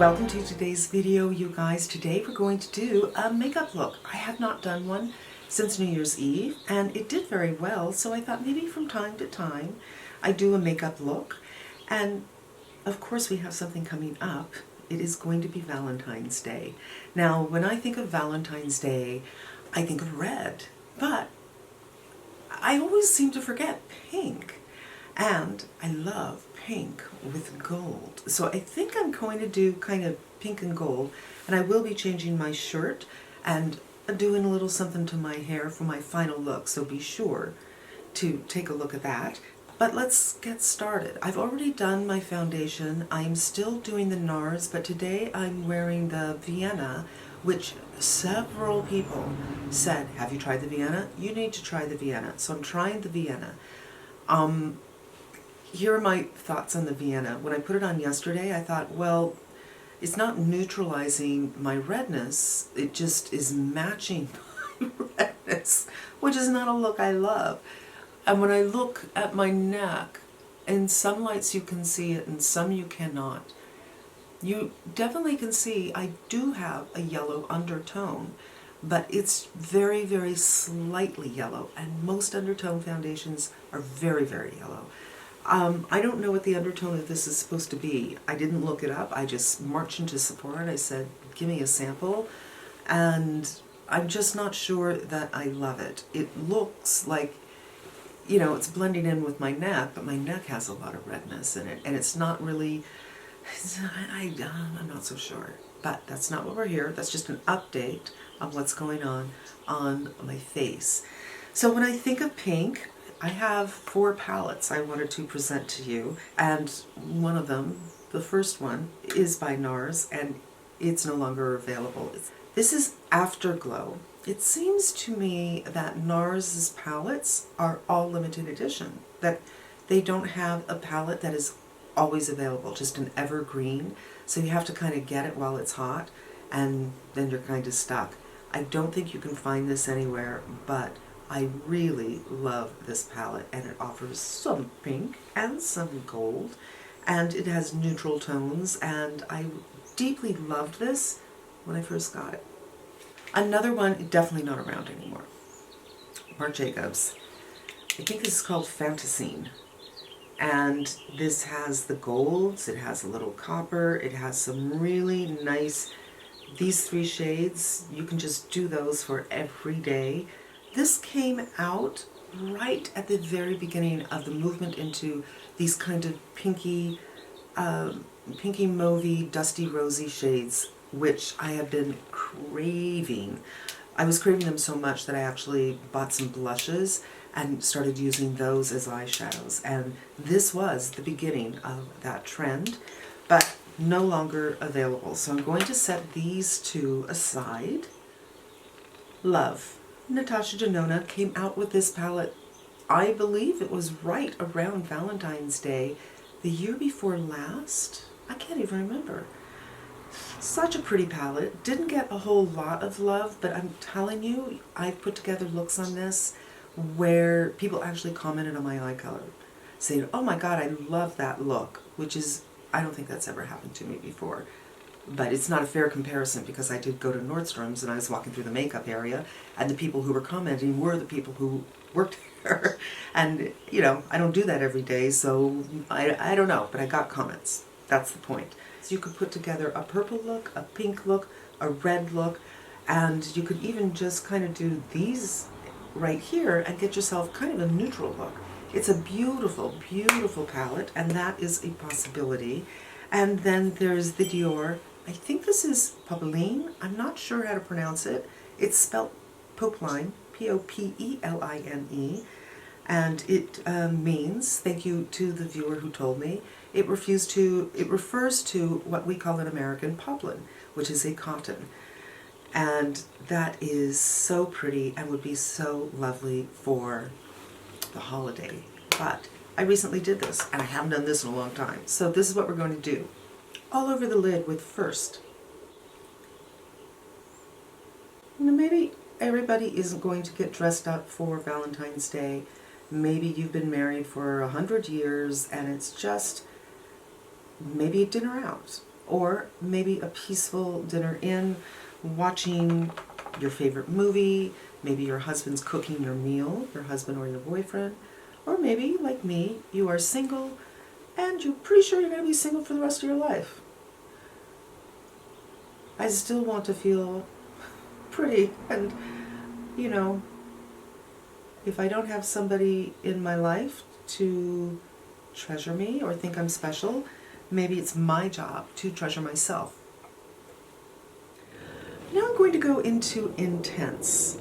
Welcome to today's video, you guys. Today we're going to do a makeup look. I have not done one since New Year's Eve, and it did very well, so I thought maybe from time to time I do a makeup look. And of course we have something coming up. It is going to be Valentine's Day. Now, when I think of Valentine's Day, I think of red, but I always seem to forget pink. And I love pink with gold. So I think I'm going to do kind of pink and gold. And I will be changing my shirt and doing a little something to my hair for my final look. So be sure to take a look at that. But let's get started. I've already done my foundation. I'm still doing the NARS, but today I'm wearing the Vienna, which several people said, have you tried the Vienna? You need to try the Vienna. So I'm trying the Vienna. Here are my thoughts on the Vienna. When I put it on yesterday, I thought, well, it's not neutralizing my redness, it just is matching my redness, which is not a look I love. And when I look at my neck, in some lights you can see it, and some you cannot. You definitely can see I do have a yellow undertone, but it's very, very slightly yellow, and most undertone foundations are very, very yellow. I don't know what the undertone of this is supposed to be. I didn't look it up. I just marched into Sephora. I said, give me a sample. And I'm just not sure that I love it. It looks like, you know, it's blending in with my neck, but my neck has a lot of redness in it. And it's not really, I'm not so sure. But that's not what we're here. That's just an update on what's going on my face. So when I think of pink, I have 4 palettes I wanted to present to you, and one of them, the first one, is by NARS, and it's no longer available. This is Afterglow. It seems to me that NARS's palettes are all limited edition, that they don't have a palette that is always available, just an evergreen, so you have to kind of get it while it's hot, and then you're kind of stuck. I don't think you can find this anywhere, but I really love this palette, and it offers some pink and some gold, and it has neutral tones, and I deeply loved this when I first got it. Another one, definitely not around anymore, Marc. I think this is called Fantasine, and this has the golds, it has a little copper, it has some really nice, these 3 shades, you can just do those for every day. This came out right at the very beginning of the movement into these kind of pinky mauvey, dusty, rosy shades, which I have been craving. I was craving them so much that I actually bought some blushes and started using those as eyeshadows. And this was the beginning of that trend, but no longer available. So I'm going to set these 2 aside. Love. Natasha Denona came out with this palette, I believe it was right around Valentine's Day, the year before last? I can't even remember. Such a pretty palette. Didn't get a whole lot of love, but I'm telling you, I've put together looks on this where people actually commented on my eye color, saying, oh my god, I love that look, which is, I don't think that's ever happened to me before. But it's not a fair comparison because I did go to Nordstrom's and I was walking through the makeup area, and the people who were commenting were the people who worked there. And, you know, I don't do that every day, so I don't know, but I got comments. That's the point. So you could put together a purple look, a pink look, a red look, and you could even just kind of do these right here and get yourself kind of a neutral look. It's a beautiful, beautiful palette, and that is a possibility. And then there's the Dior. I think this is Popeline. I'm not sure how to pronounce it. It's spelled Popeline, P-O-P-E-L-I-N-E, and it means, thank you to the viewer who told me, it refers to what we call in American poplin, which is a cotton. And that is so pretty and would be so lovely for the holiday. But I recently did this, and I haven't done this in a long time. So this is what we're going to do. All over the lid with first. Now maybe everybody isn't going to get dressed up for Valentine's Day. Maybe you've been married for 100 years and it's just maybe a dinner out. Or maybe a peaceful dinner in, watching your favorite movie. Maybe your husband's cooking your meal, your husband or your boyfriend. Or maybe, like me, you are single and you're pretty sure you're going to be single for the rest of your life. I still want to feel pretty, and you know, if I don't have somebody in my life to treasure me or think I'm special, maybe it's my job to treasure myself. Now I'm going to go into intense.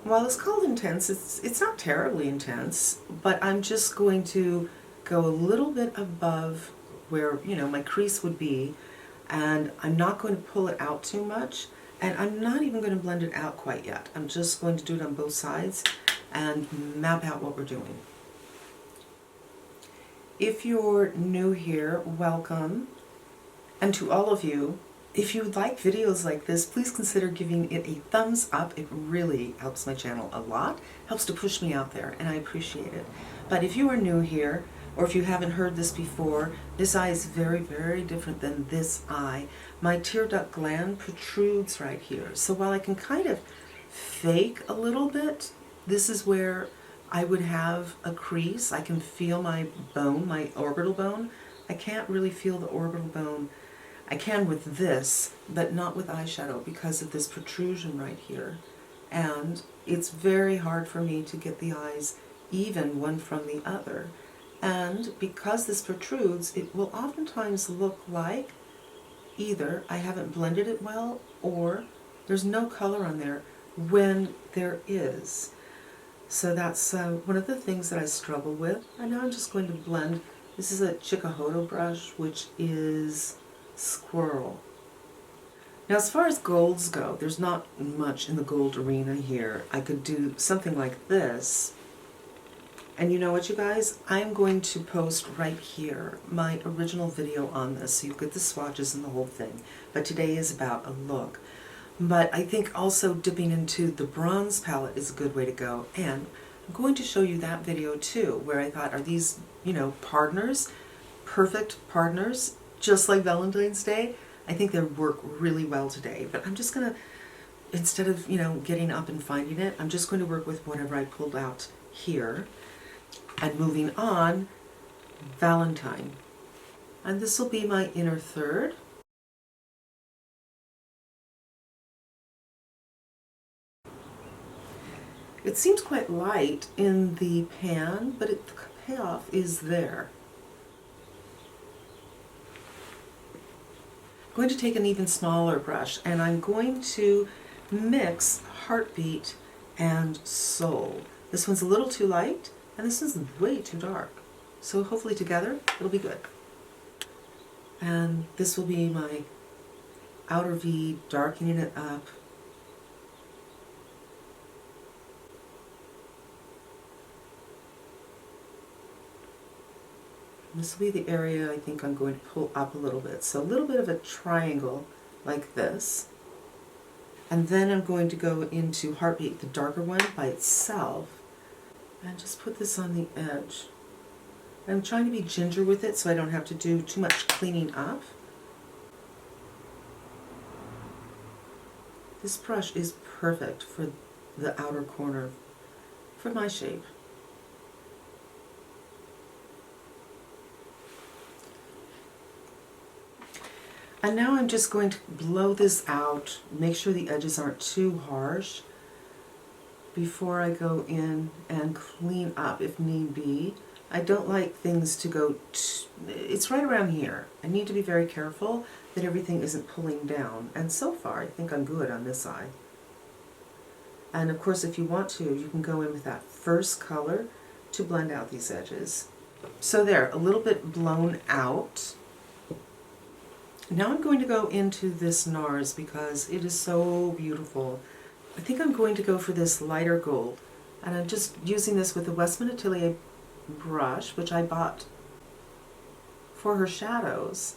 While it's called intense, it's not terribly intense, but I'm just going to go a little bit above where, you know, my crease would be, and I'm not going to pull it out too much, and I'm not even going to blend it out quite yet. I'm just going to do it on both sides and map out what we're doing. If you're new here, welcome. And to all of you, if you like videos like this, please consider giving it a thumbs up. It really helps my channel a lot, helps to push me out there, and I appreciate it. But if you are new here, or if you haven't heard this before, this eye is very, very different than this eye. My tear duct gland protrudes right here. So while I can kind of fake a little bit, this is where I would have a crease. I can feel my bone, my orbital bone. I can't really feel the orbital bone. I can with this, but not with eyeshadow because of this protrusion right here. And it's very hard for me to get the eyes even one from the other. And because this protrudes, it will oftentimes look like either I haven't blended it well or there's no color on there when there is. So that's one of the things that I struggle with. And now I'm just going to blend. This is a Hakuhodo brush, which is Squirrel. Now as far as golds go, there's not much in the gold arena here. I could do something like this. And you know what, you guys? I'm going to post right here my original video on this, so you get the swatches and the whole thing. But today is about a look. But I think also dipping into the bronze palette is a good way to go. And I'm going to show you that video too, where I thought, are these, you know, partners, perfect partners, just like Valentine's Day? I think they work really well today. But I'm just going to, instead of, you know, getting up and finding it, I'm just going to work with whatever I pulled out here. And moving on, Valentine. And this will be my inner third. It seems quite light in the pan, but the payoff is there. I'm going to take an even smaller brush, and I'm going to mix Heartbeat and Soul. This one's a little too light, and this is way too dark. So hopefully together, it'll be good. And this will be my outer V, darkening it up. This will be the area I think I'm going to pull up a little bit. So a little bit of a triangle like this. And then I'm going to go into Heartbeat, the darker one by itself. And just put this on the edge. I'm trying to be ginger with it so I don't have to do too much cleaning up. This brush is perfect for the outer corner, for my shape. And now I'm just going to blow this out, make sure the edges aren't too harsh before I go in and clean up if need be. I don't like things to go, it's right around here. I need to be very careful that everything isn't pulling down. And so far, I think I'm good on this eye. And of course, if you want to, you can go in with that first color to blend out these edges. So there, a little bit blown out. Now I'm going to go into this NARS because it is so beautiful. I think I'm going to go for this lighter gold. And I'm just using this with the Westman Atelier brush, which I bought for her shadows.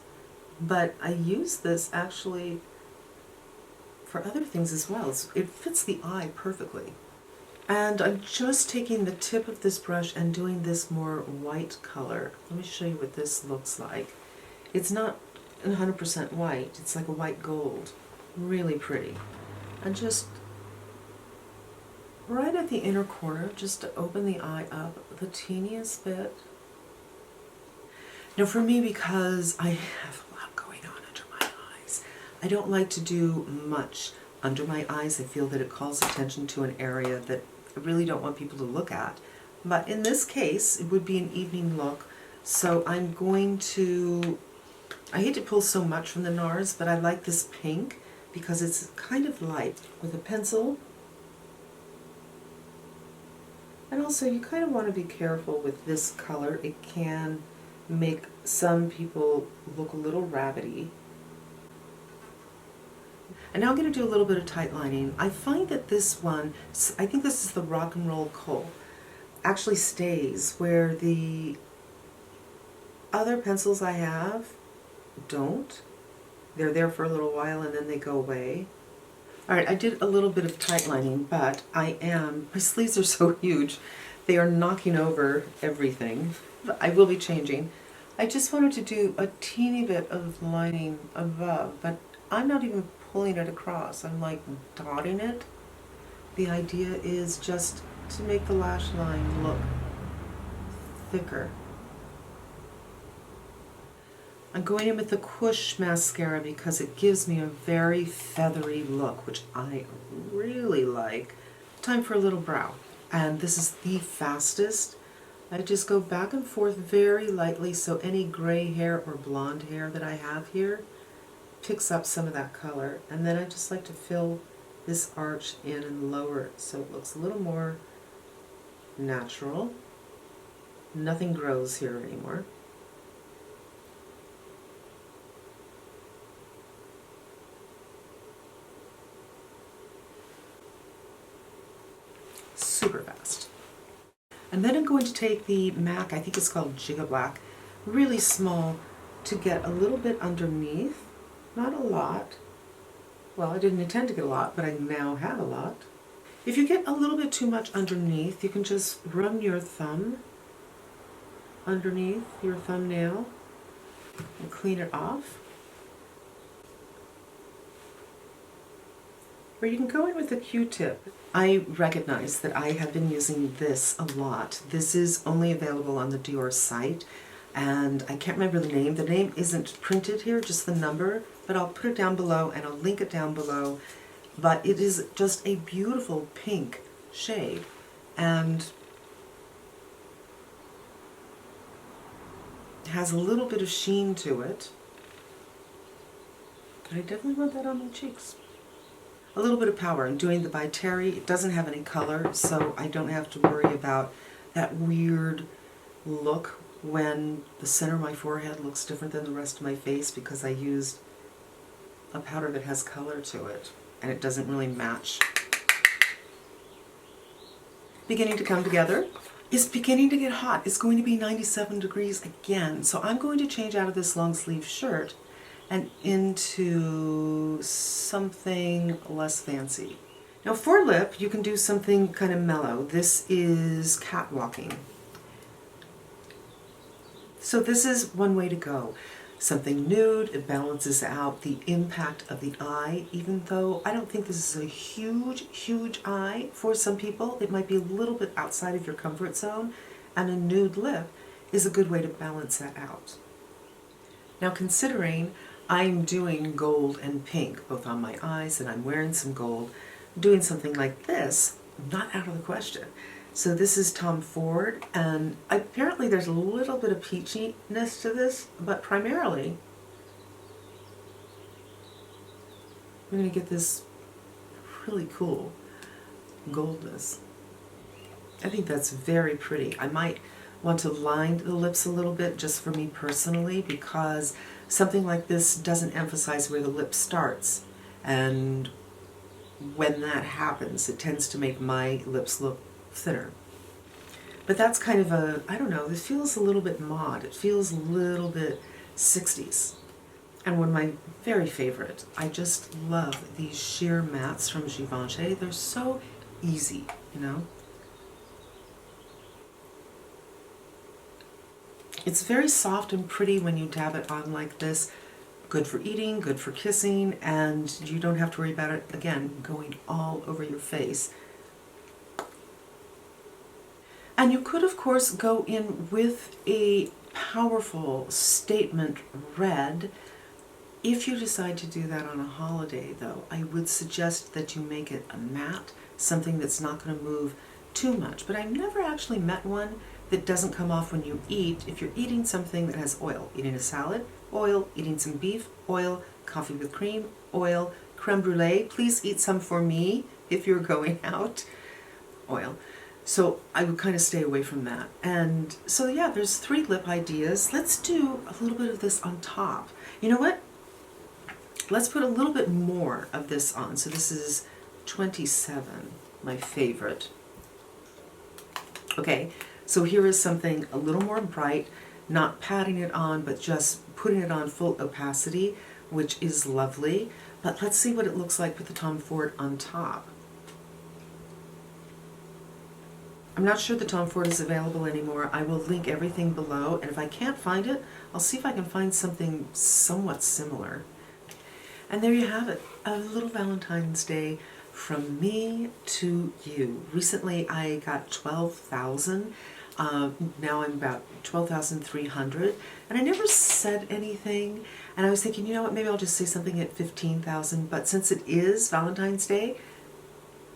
But I use this actually for other things as well. It fits the eye perfectly. And I'm just taking the tip of this brush and doing this more white color. Let me show you what this looks like. It's not 100% white, it's like a white gold. Really pretty. And just right at the inner corner, just to open the eye up the teeniest bit. Now for me, because I have a lot going on under my eyes, I don't like to do much under my eyes. I feel that it calls attention to an area that I really don't want people to look at. But in this case, it would be an evening look. So I'm going to, I hate to pull so much from the NARS, but I like this pink because it's kind of light. With a pencil. And also you kind of want to be careful with this color. It can make some people look a little rabbity. And now I'm going to do a little bit of tight lining. I find that this one, I think this is the Rock and Roll Kohl, actually stays where the other pencils I have don't. They're there for a little while and then they go away. Alright, I did a little bit of tight lining, but my sleeves are so huge, they are knocking over everything. I will be changing. I just wanted to do a teeny bit of lining above, but I'm not even pulling it across. I'm like dotting it. The idea is just to make the lash line look thicker. I'm going in with the Kush mascara because it gives me a very feathery look, which I really like. Time for a little brow. And this is the fastest. I just go back and forth very lightly so any gray hair or blonde hair that I have here picks up some of that color. And then I just like to fill this arch in and lower it so it looks a little more natural. Nothing grows here anymore. Super fast. And then I'm going to take the MAC, I think it's called Giga Black, really small, to get a little bit underneath. Not a lot. Well, I didn't intend to get a lot, but I now have a lot. If you get a little bit too much underneath, you can just run your thumb underneath your thumbnail and clean it off. Or you can go in with a Q-tip. I recognize that I have been using this a lot. This is only available on the Dior site, and I can't remember the name. The name isn't printed here, just the number, but I'll put it down below and I'll link it down below. But it is just a beautiful pink shade, and has a little bit of sheen to it. But I definitely want that on my cheeks. A little bit of power. I'm doing the by Terry. It doesn't have any color, so I don't have to worry about that weird look when the center of my forehead looks different than the rest of my face because I used a powder that has color to it and it doesn't really match. Beginning to come together. It's beginning to get hot. It's going to be 97 degrees again, so I'm going to change out of this long sleeve shirt and into something less fancy. Now for lip, you can do something kind of mellow. This is Catwalking. So this is one way to go. Something nude, it balances out the impact of the eye, even though I don't think this is a huge, huge eye. For some people, it might be a little bit outside of your comfort zone, and a nude lip is a good way to balance that out. Now considering I'm doing gold and pink both on my eyes and I'm wearing some gold, doing something like this, not out of the question. So this is Tom Ford, and apparently there's a little bit of peachiness to this, but primarily I'm going to get this really cool goldness. I think that's very pretty. I might want to line the lips a little bit just for me personally, because something like this doesn't emphasize where the lip starts, and when that happens it tends to make my lips look thinner. But that's kind of a, I don't know, this feels a little bit mod. It feels a little bit 60s. And one of my very favorite, I just love these sheer mattes from Givenchy. They're so easy, you know. It's very soft and pretty when you dab it on like this. Good for eating, good for kissing, and you don't have to worry about it, again, going all over your face. And you could, of course, go in with a powerful statement red. If you decide to do that on a holiday, though, I would suggest that you make it a matte, something that's not going to move too much. But I've never actually met one that doesn't come off when you eat. If you're eating something that has oil, eating a salad, oil, eating some beef, oil, coffee with cream, oil, creme brulee, please eat some for me if you're going out, oil. So I would kind of stay away from that. And so yeah, there's 3 lip ideas. Let's do a little bit of this on top. You know what? Let's put a little bit more of this on. So this is 27, my favorite. Okay, so here is something a little more bright, not patting it on, but just putting it on full opacity, which is lovely. But let's see what it looks like with the Tom Ford on top. I'm not sure the Tom Ford is available anymore. I will link everything below, and if I can't find it, I'll see if I can find something somewhat similar. And there you have it, a little Valentine's Day from me to you. Recently I got 12,000. Now I'm about 12,300, and I never said anything, and I was thinking, you know what, maybe I'll just say something at 15,000, but since it is Valentine's Day,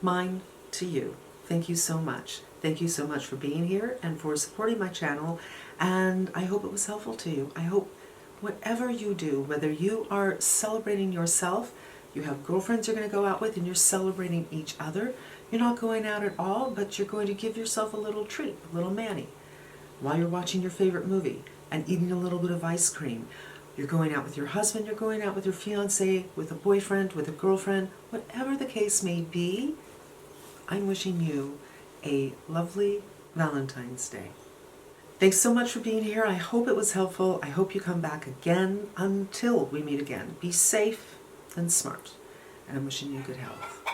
mine to you. Thank you so much. Thank you so much for being here and for supporting my channel, and I hope it was helpful to you. I hope whatever you do, whether you are celebrating yourself, you have girlfriends you're going to go out with and you're celebrating each other, you're not going out at all, but you're going to give yourself a little treat, a little mani, while you're watching your favorite movie and eating a little bit of ice cream. You're going out with your husband, you're going out with your fiance, with a boyfriend, with a girlfriend, whatever the case may be, I'm wishing you a lovely Valentine's Day. Thanks so much for being here. I hope it was helpful. I hope you come back again. Until we meet again, be safe and smart. And I'm wishing you good health.